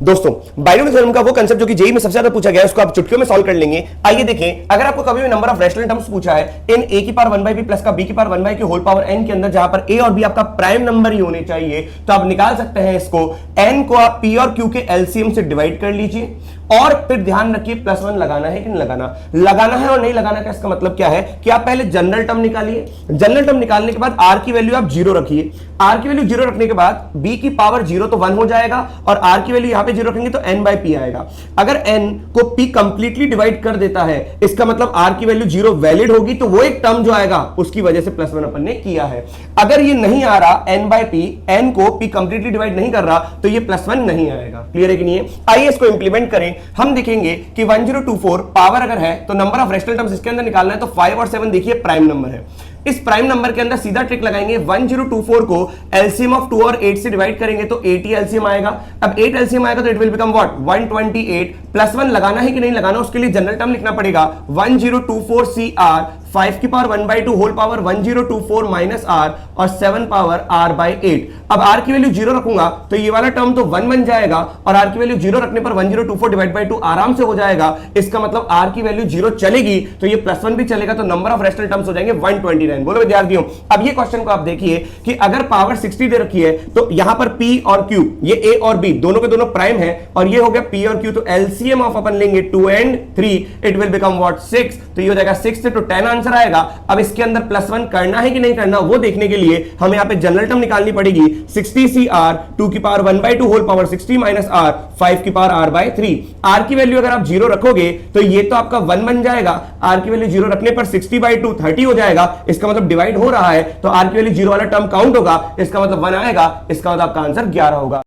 दोस्तों binomial theorem का वो कंसेप्ट जो कि जेईई में सबसे ज्यादा पूछा गया है, उसको आप चुटकियों में सॉल्व कर लेंगे। आइए देखें, अगर आपको कभी भी नंबर ऑफ रैशनल टर्म्स पूछा है इन a की पावर 1 बाई बी प्लस का b की पावर 1 बाई के होल पावर n के अंदर, जहां पर a और b आपका प्राइम नंबर ही होने चाहिए, तो आप निकाल सकते हैं इसको। n को आप p और q के एलसीएम से डिवाइड कर लीजिए और फिर ध्यान रखिए +1 लगाना है कि नहीं लगाना। लगाना है और नहीं लगाना का इसका मतलब क्या है कि आप पहले जनरल टर्म निकालिए। जनरल टर्म निकालने के बाद r की वैल्यू आप 0 रखिए। r की वैल्यू 0 रखने के बाद b की पावर 0 तो 1 हो जाएगा और r की वैल्यू यहां पे 0 रखेंगे तो n बाई p आएगा। अगर n को p कंप्लीटली डिवाइड कर देता है, इसका मतलब r की वैल्यू 0 वैलिड होगी, तो वो एक टर्म जो आएगा उसकी वजह से +1 अपन ने किया है। अगर ये नहीं आ रहा n बाई p, n को p कंप्लीटली डिवाइड नहीं कर रहा, तो ये +1 नहीं आएगा। क्लियर है कि नहीं है? आइए इसको इंप्लीमेंट करें। हम देखेंगे कि 1024 पावर अगर है तो नंबर ऑफ रैशनल टर्म्स इसके अंदर निकालना है, तो 5 और 7 देखिए प्राइम नंबर है। इस प्राइम नंबर के अंदर सीधा ट्रिक लगाएंगे। 1024 को एलसीएम ऑफ 2 और 8 से डिवाइड करेंगे तो 8 ही एलसीएम आएगा। अब 8 एलसीएम आएगा तो इट विल बिकम व्हाट 128। +1 लगाना है कि नहीं लगाना, उसके लिए जनरल टर्म लिखना पड़ेगा 1024 CR 5 की power 1 by 2 whole power 1024 minus r और 7 पावर r बाई 8। अब r की वैल्यू 0 रखूंगा तो ये वाला टर्म तो 1 बन जाएगा और r की वैल्यू 0 रखने पर 1024 डिवाइड बाई 2 आराम से हो जाएगा। इसका मतलब r की वैल्यू 0 चलेगी तो ये +1 भी चलेगा, तो नंबर ऑफ रैशनल टर्म्स हो जाएंगे 129। बोलो विद्यार्थियों, अब ये क्वेश्चन को आप देखिए कि अगर पावर 60 दे रखी है तो यहां पर p और q, ये a और b दोनों के दोनों प्राइम है और ये हो गया p और q, तो एलसीएम ऑफ अपन लेंगे 2 and 3, it will become what 6। तो ये हो जाएगा 6 से तो 10 आंसर आएगा। अब इसके अंदर +1 करना है कि नहीं करना वो देखने के लिए हमें यहां पे जनरल टर्म निकालनी पड़ेगी। 60 CR 2 की power 1 by 2 whole power 60 minus r 5 की पावर r बाई 3। r की वैल्यू अगर आप 0 रखोगे तो ये तो आपका 1 बन जाएगा। r की वैल्यू 0 रखने पर 60 बाई 2 30 हो जाएगा। इसका मतलब डिवाइड हो रहा है तो r की वैल्यू 0 वाला टर्म काउंट होगा, इसका मतलब 1 आएगा। इसका मतलब आपका आंसर 11 होगा।